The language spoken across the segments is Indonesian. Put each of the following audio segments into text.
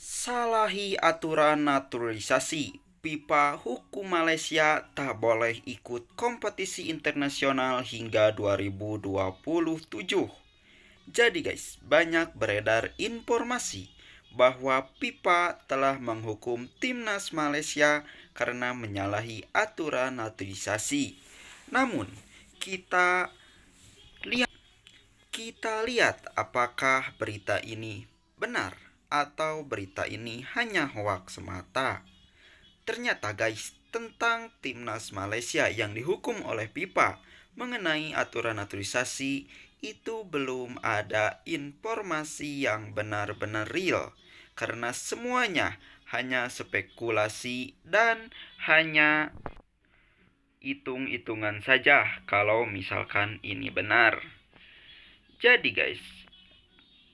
Salahi aturan naturalisasi. FIFA hukum Malaysia tak boleh ikut kompetisi internasional hingga 2027. Jadi guys, banyak beredar informasi bahwa FIFA telah menghukum timnas Malaysia karena menyalahi aturan naturalisasi. Namun, kita lihat apakah berita ini benar atau berita ini hanya hoak semata. Ternyata guys, tentang timnas Malaysia yang dihukum oleh FIFA mengenai aturan naturalisasi itu belum ada informasi yang benar-benar real, karena semuanya hanya spekulasi dan hanya hitung-hitungan saja kalau misalkan ini benar. Jadi guys,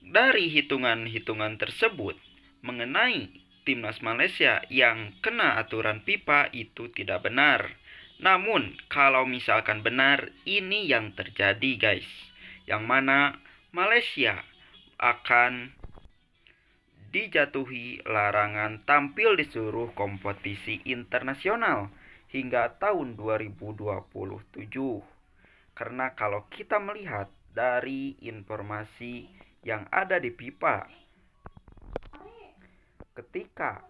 dari hitungan-hitungan tersebut mengenai timnas Malaysia yang kena aturan FIFA itu tidak benar. Namun kalau misalkan benar, ini yang terjadi guys, yang mana Malaysia akan dijatuhi larangan tampil di seluruh kompetisi internasional hingga tahun 2027. Karena kalau kita melihat dari informasi yang ada di FIFA, ketika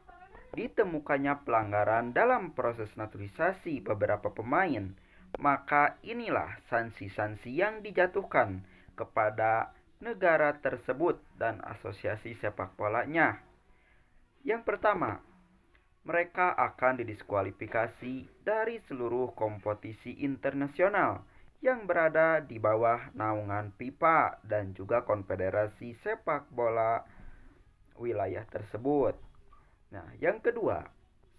ditemukannya pelanggaran dalam proses naturalisasi beberapa pemain, maka inilah sanksi-sanksi yang dijatuhkan kepada negara tersebut dan asosiasi sepak bolanya. Yang pertama, mereka akan didiskualifikasi dari seluruh kompetisi internasional yang berada di bawah naungan FIFA dan juga Konfederasi Sepak Bola wilayah tersebut. Nah, yang kedua,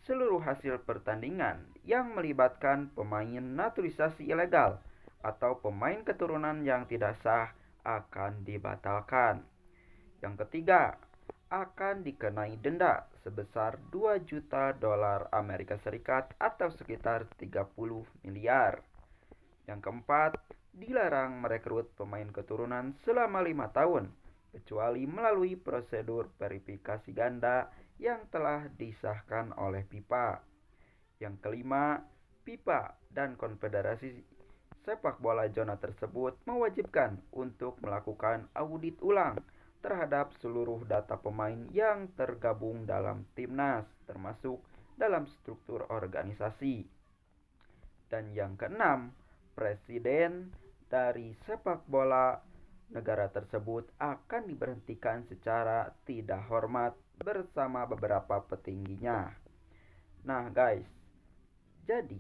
seluruh hasil pertandingan yang melibatkan pemain naturalisasi ilegal atau pemain keturunan yang tidak sah akan dibatalkan. Yang ketiga, akan dikenai denda sebesar 2 juta dolar Amerika Serikat atau sekitar 30 miliar. Yang keempat, dilarang merekrut pemain keturunan selama 5 tahun, kecuali melalui prosedur verifikasi ganda yang telah disahkan oleh FIFA. Yang kelima, FIFA dan Konfederasi Sepak Bola Zona tersebut mewajibkan untuk melakukan audit ulang terhadap seluruh data pemain yang tergabung dalam timnas, termasuk dalam struktur organisasi. Dan yang keenam, presiden dari sepak bola negara tersebut akan diberhentikan secara tidak hormat bersama beberapa petingginya. Nah guys, jadi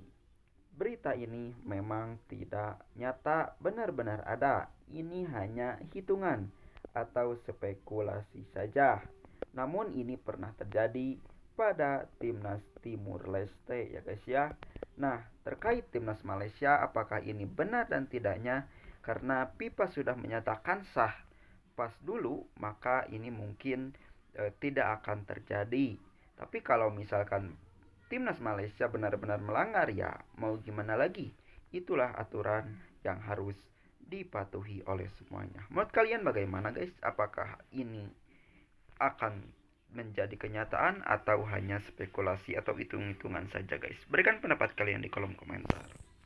berita ini memang tidak nyata benar-benar ada. Ini hanya hitungan atau spekulasi saja. Namun ini pernah terjadi pada timnas Timur Leste ya guys ya. Nah, terkait timnas Malaysia, apakah ini benar dan tidaknya? Karena FIFA sudah menyatakan sah pas dulu, maka ini mungkin tidak akan terjadi. Tapi kalau misalkan timnas Malaysia benar-benar melanggar, ya mau gimana lagi? Itulah aturan yang harus dipatuhi oleh semuanya. Menurut kalian bagaimana guys? Apakah ini akan menjadi kenyataan atau hanya spekulasi atau hitung-hitungan saja guys? Berikan pendapat kalian di kolom komentar.